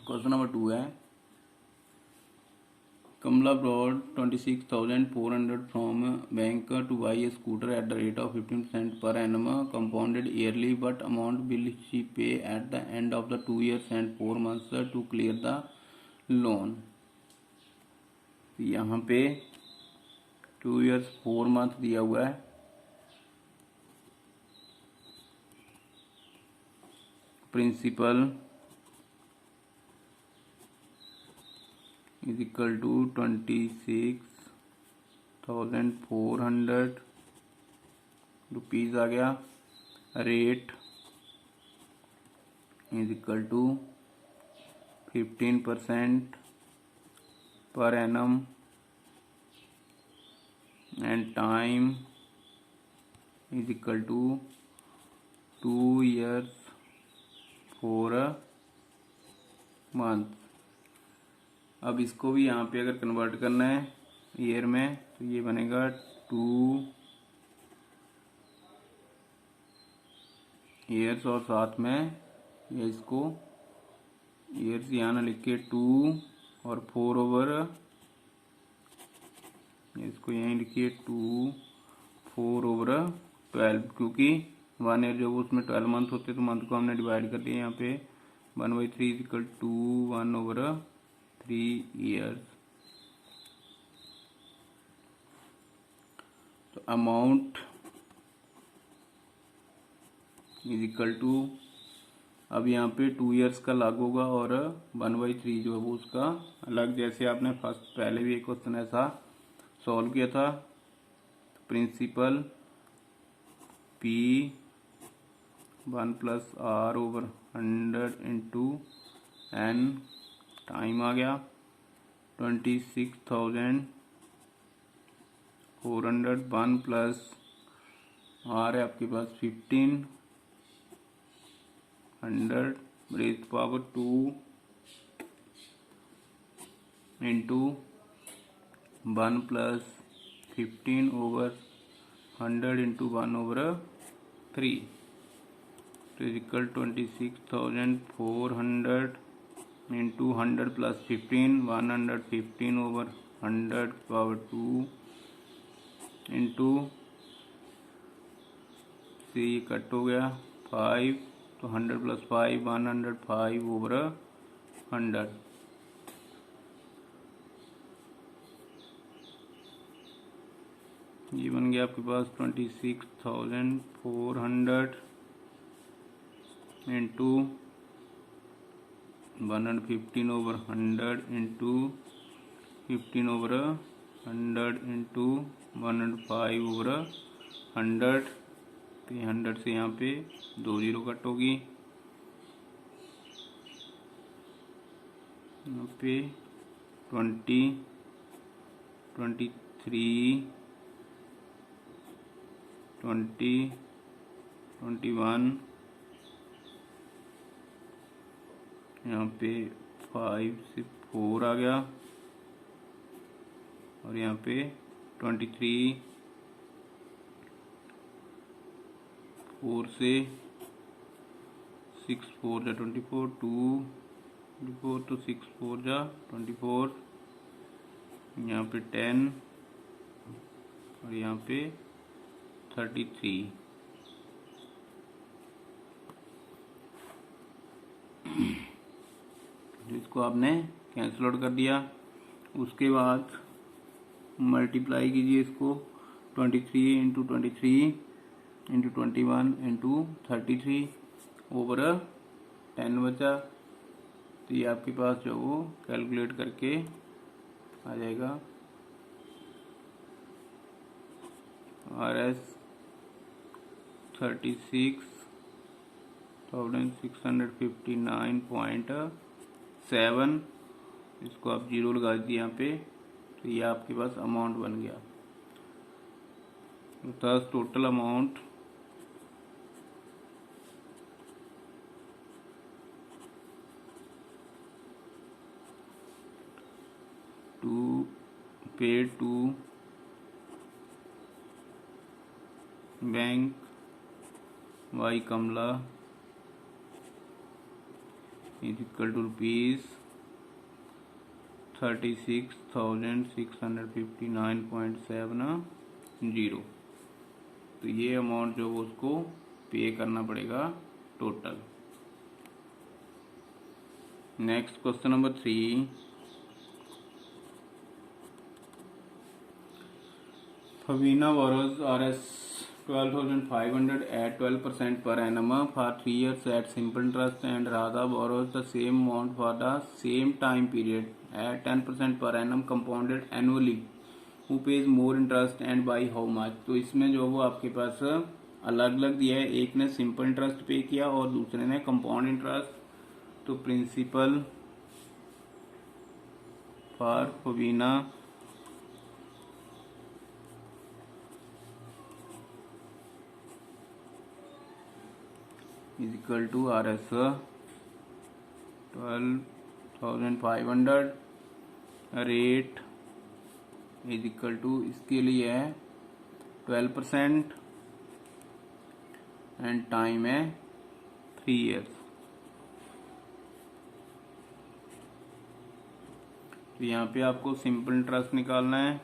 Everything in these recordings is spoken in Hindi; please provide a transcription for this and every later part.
क्वेश्चन नंबर 2 है Kamla borrowed 26,400 from bank to buy a scooter at the rate of 15% per annum compounded yearly, but amount will she pay at the end of the 2 years and 4 months to clear the loan। यहाँ पे 2 years 4 months दिया हुआ है। Principal is equal to 26,400 rupees आ गया। Rate is equal to 15% per annum and time is equal to 2 years 4 months। अब इसको भी यहाँ पे अगर कन्वर्ट करना है ईयर में तो ये बनेगा 2 years और साथ में ये इसको ईयर्स यहाँ ना लिख के 2 और 4 ओवर इसको यहीं लिखिए 2 4 ओवर 12 क्योंकि 1 ईयर जो उसमें 12 मंथ होते तो मंथ को हमने डिवाइड कर दिया यहाँ पे 1/3 is equal to 1 over 3 years। तो अमाउंट इज इक्वल टू अब यहाँ पे 2 years का लागू होगा और 1/3 जो है वो उसका अलग। जैसे आपने फर्स्ट पहले भी एक क्वेश्चन ऐसा सॉल्व किया था। Principal P 1 + R/100 into N time आ गया 26,400 1 + R है आपके पास 1500 रेज़ पावर 2 इंटू 1 + 15/100 इंटू 1/3 तो is equal 26,400 into 100 + 15 115/100 power 2 into से ये कट हो गया 5 तो 100 + 5 105/100। ये बन गया आपके पास 26,400 इंटू 115/100 इंटू 15/100 इंटू 105/100। तो 100 से यहाँ पे 2 0 कट होगी। यहाँ पे 20 23 20 21 यहाँ पे 5 से 4 आ गया और यहाँ पे 23 4 से 6 4 जा 24 2 24 तो 6 4 जा 24 यहाँ पे 10 और यहाँ पे 33। इसको आपने कैंसिल आउट कर दिया। उसके बाद मल्टीप्लाई कीजिए इसको 23 इंटू 23 इंटू 21 इंटू 33 ओवर 10 बचा। तो ये आपके पास जो वो कैलकुलेट करके आ जाएगा RS 36,659.7। इसको आप 0 लगा दीजिए यहाँ पे तो ये आपके पास अमाउंट बन गया। तो total amount paid to bank by Kamla is equal to ₹36,659.70। तो ये अमाउंट जो वो उसको पे करना पड़ेगा total. Next question number 3, Fabina borrows Rs 12,500 at 12% per annum for 3 years at simple interest, and Radha borrows the same amount for the same time period at 10% per annum compounded annually. Who pays more interest and by how much? तो इसमें जो वो आपके पास अलग अलग दिया है, एक ने सिंपल इंटरेस्ट पे किया और दूसरे ने कंपाउंड इंटरेस्ट। तो principal for Fabina is equal to Rs 12,500, rate is equal to, इसके लिए है 12% एंड टाइम है 3 years। तो यहाँ पे आपको सिंपल इंटरेस्ट निकालना है,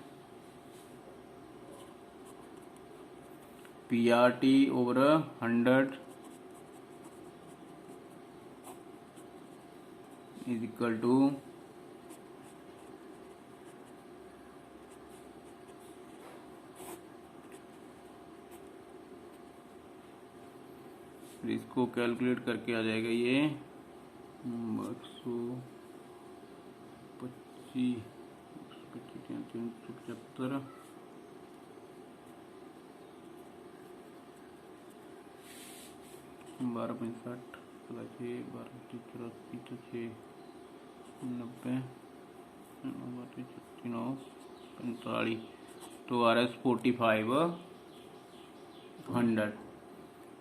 PRT over 100 is equal to इसको कैलकुलेट करके आ जाएगा ये 125, 375, 1265, 12, 90, 45। तो Rs 4500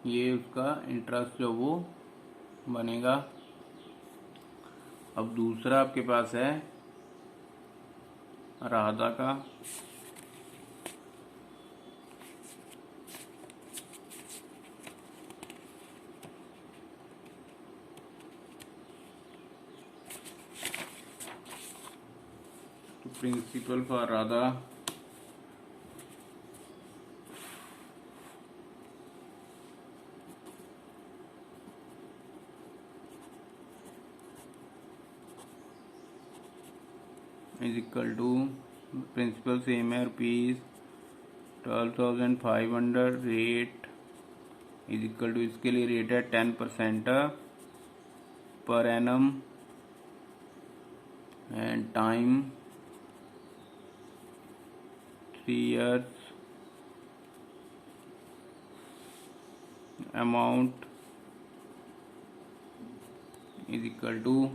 ये उसका इंटरेस्ट जो वो बनेगा। अब दूसरा आपके पास है राधा का, तो principal for Radha is equal to, principal same है, ₹12,500, रेट इज इक्वल टू, इसके लिए रेट है 10% per annum and time 3 years, amount is equal to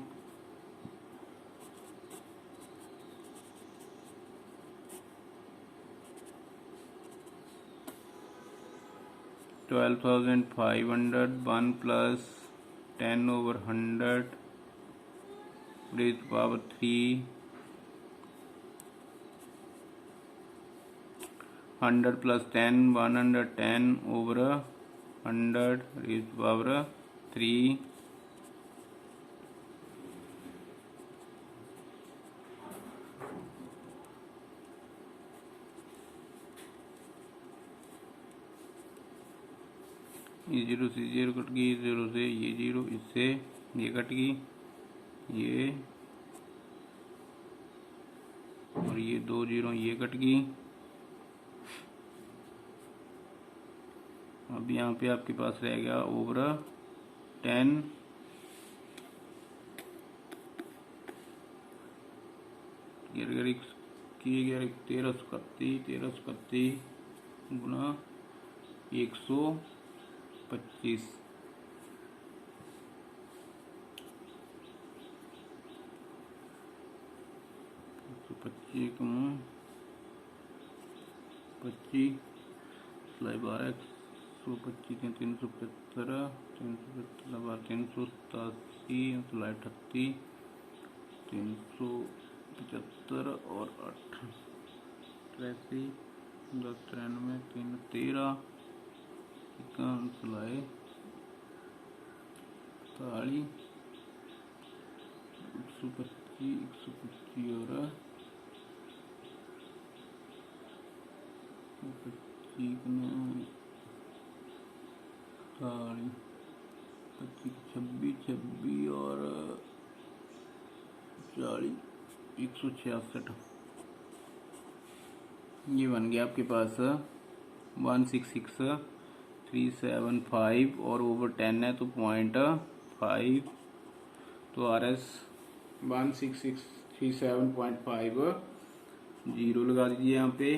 $12,500 1 plus 10 over 100 raised to power 3, 100 plus 10, 110 over 100 raised to power 3, ये 0 से 0 कट गई, 0 से ये 0, इससे ये कट गई, ये और ये 2 0 ये कट गई। अब यहाँ पे आपके पास रह गया ओवर 10 1331 गुना 125, तो 25 सिलाई 12, 125, 375, 387, सिलाई 38, 375 और 8, 83, 10, 93, 3, 13, सिलाई 40, 125 और 25 26 और 40 166। ये बन गया आपके पास 166,375 और ओवर 10 है तो 0.5, तो RS 16637.50 लगा दीजिए यहाँ पे।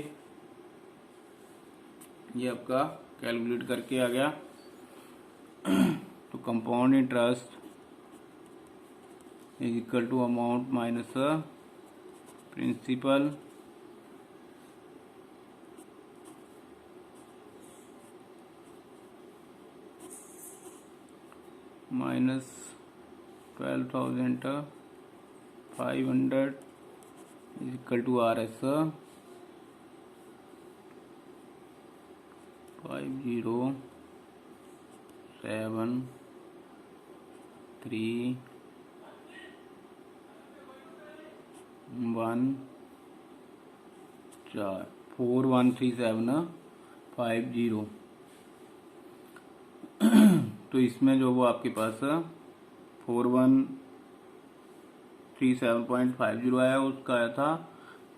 ये आपका कैलकुलेट करके आ गया। तो compound interest is equal to amount minus principal minus 12,500 is equal to RS 413750। तो इसमें जो वो आपके पास 4137.50 आया, उसका आया था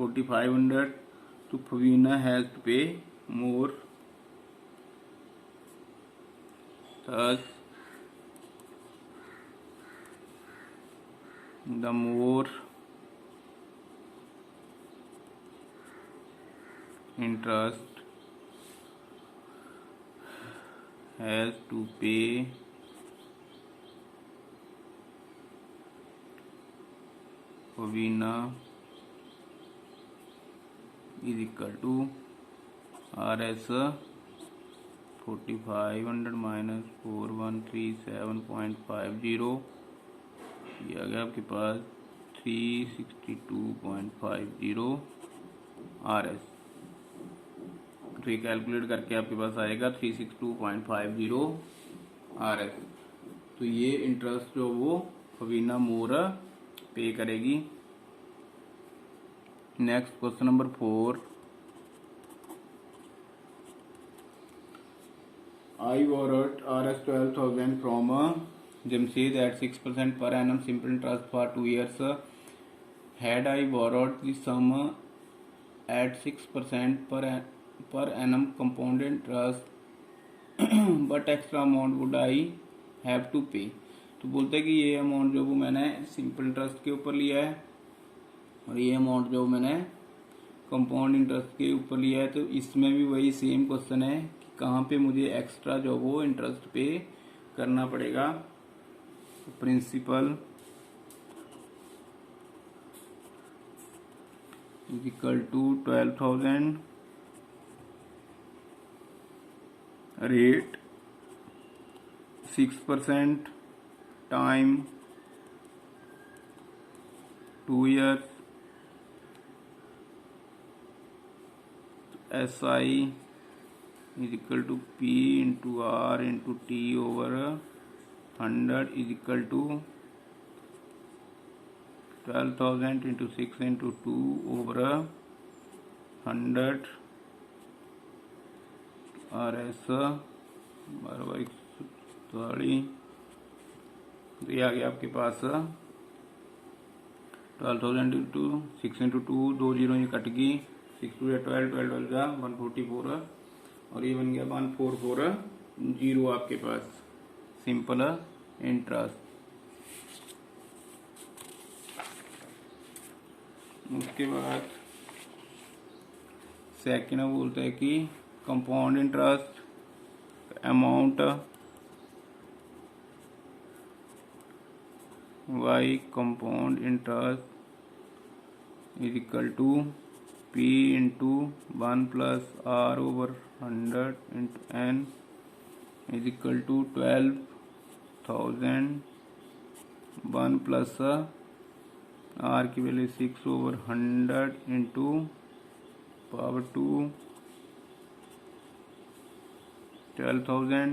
4500। तो फवीना हैज टू पे मोर, thus the more interest has to pay Pavina is equal to RS 4500 minus 4137.50, ये आ गया आपके पास 362.50 RS। तो ये कैलकुलेट करके आपके पास आएगा 362.50 RS। तो ये इंटरेस्ट जो वो फवीना मोर पे करेगी। Next question number 4, I borrowed RS 12,000 from Jamshid at 6% per annum simple interest for 2 years. Had I borrowed the sum at 6% per annum compound interest, but extra amount would I have to pay? तो बोलते हैं कि ये अमाउंट जो वो मैंने सिंपल इंटरेस्ट के ऊपर लिया है और ये अमाउंट जो मैंने कंपाउंड इंटरेस्ट के ऊपर लिया है। तो इसमें भी वही सेम क्वेश्चन है कि कहाँ पे मुझे एक्स्ट्रा जो वो इंटरेस्ट पे करना पड़ेगा। तो principal is equal to 12,000, rate 6% time 2 years, SI is equal to P into R into T over 100 is equal to 12,000 into 6 into 2 over 100 RS 12/140। तो ये आ गया आपके पास 12,000 इंटू 6 इंटू 2, 2 जीरो ये कट गई, 6 2 12, 12 का 144 और ये बन गया 1440 आपके पास सिंपल इंटरेस्ट। उसके बाद सेकेंड बोलते हैं कि compound interest amount y compound interest is equal to P into 1 plus R over 100 into N is equal to 12,000 1 plus R की value 6 over 100 into power 2 12,000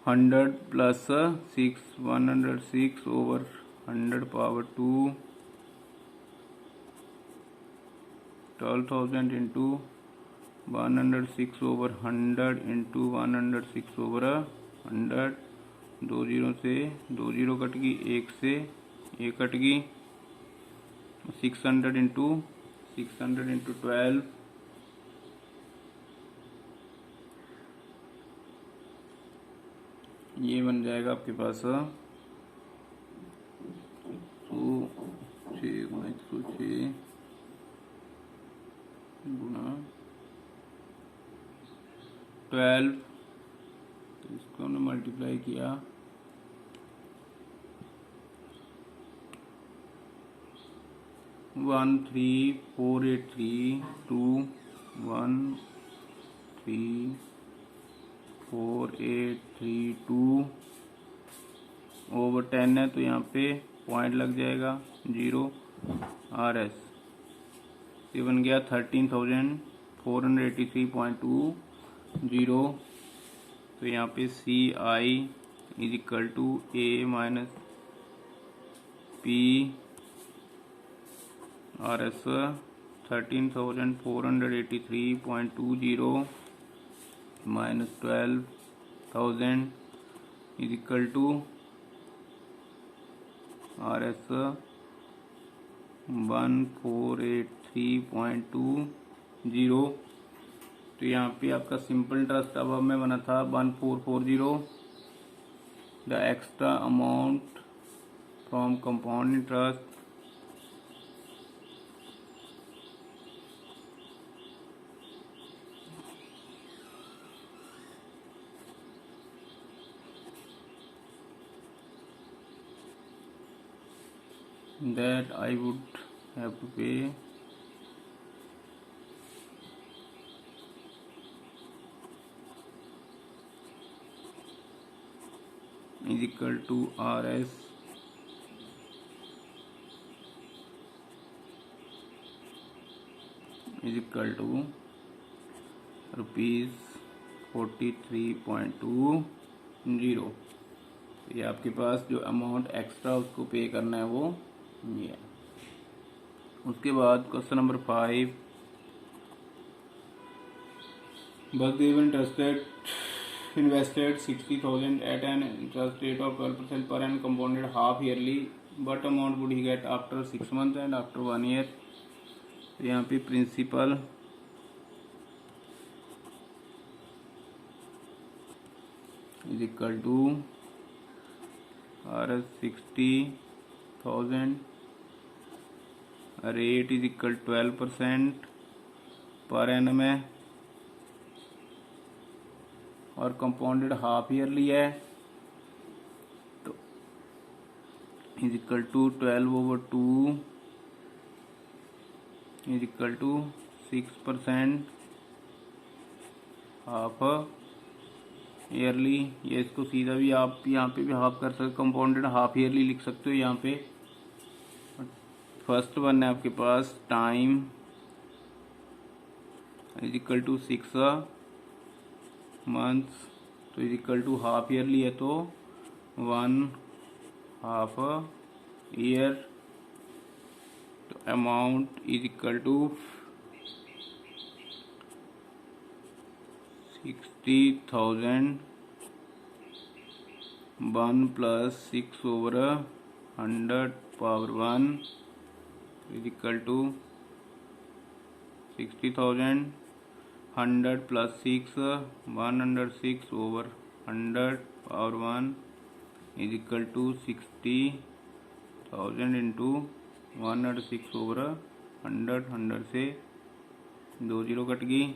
100 plus 6 106 over 100 power 2 12,000 into 106 over 100 into 106 over 100। 2 zero से 2 जीरो कट गई, 1 से 1 कट गई। 600 इंटू 12 ये बन जाएगा आपके पास 106 गुना 12, तो इसको हमने मल्टीप्लाई किया 13483 ओवर 10 है, तो यहाँ पे पॉइंट लग जाएगा 0 RS। ये बन गया 13,483.20। तो यहाँ पे CI is equal to A minus P RS 13,483.20 minus 12,000 is equal to RS 1483.20। तो यहाँ पे आपका सिंपल इंटरेस्ट अब में बना था 1440। The extra amount from compound interest that I would have to pay is equal to RS is equal to rupees 43.20। ये आपके पास जो अमाउंट एक्स्ट्रा उसको पे करना है वो ये है। उसके बाद question number 5, Basudeb invested 60,000 at an interest rate of 12% per annum compounded half yearly. What amount would he get after 6 months and after 1 year? तो यहाँ पे principal is equal to RS 60,000, rate is equal 12% per annum है और कंपाउंडेड हाफ ईयरली है, तो is equal to 12/2 is equal to 6% half yearly. ये इसको सीधा भी आप यहाँ पे भी हाफ कर सकते, कंपाउंडेड हाफ ईयरली लिख सकते हो। यहाँ पे फर्स्ट वन है आपके पास time is equal to 6 months, तो is equal to half yearly है तो 1/2 ईयर। तो amount is equal to 60,000 1 plus 6 over 100 power 1 is equal to 60,000 100 plus 6 106 over 100 power 1 is equal to 60,000 into 106 over 100 से 2 जीरो कट गई,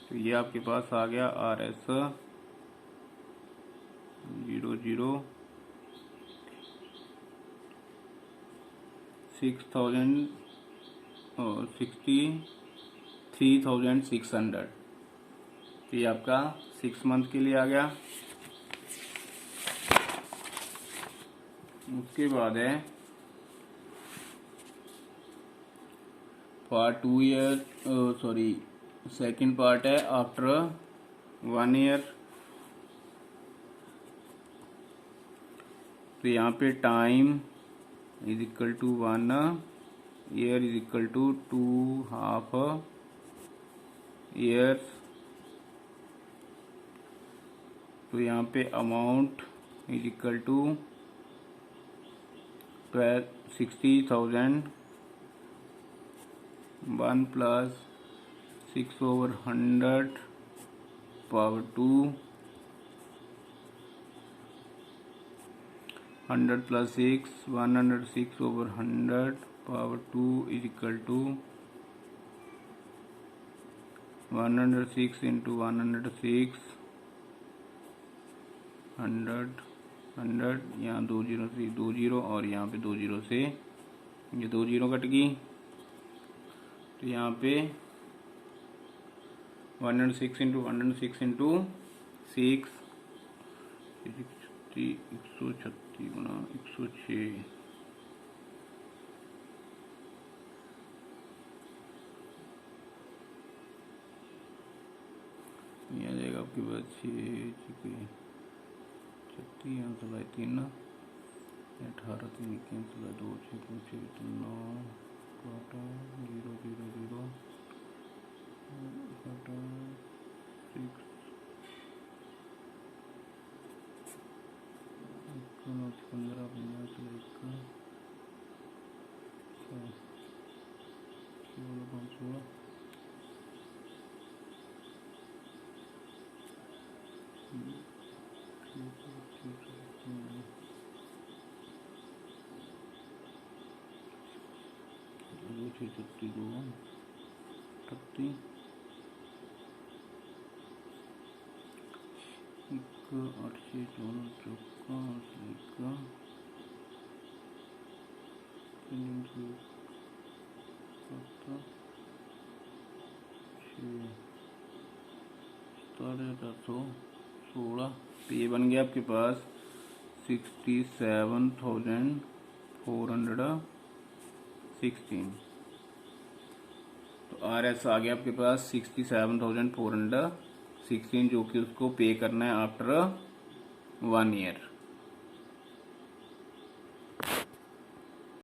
तो ये आपके पास आ गया RS 63,600। तो ये आपका 6 मंथ के लिए आ गया। उसके बाद है फॉर 2 ईयर, सेकेंड पार्ट है आफ्टर 1 ईयर। तो यहाँ पे time is equal to 1 year is equal to 2.5 years. तो यहाँ पे amount is equal to 60,000 1 plus 6/100 power 2 100 plus 6 106/100 power 2 is equal to 106 into 106 100 यहाँ 2 जीरो से 2 जीरो और यहाँ पे 2 जीरो से ये 2 जीरो कट गई। तो यहाँ पे 106 इंटू 106 इंटू 6 136 गुना 106 ये आ जाएगा आपके पास 6 36 यहाँ से लाए 3 18 3 कैंसिल 2 6 2 6 9 काटा 0 0 0 काटा 6 15 50 16 तो ये बन गया आपके पास 67,416। तो RS आ गया आपके पास 67,416 जो कि उसको पे करना है आफ्टर 1 ईयर।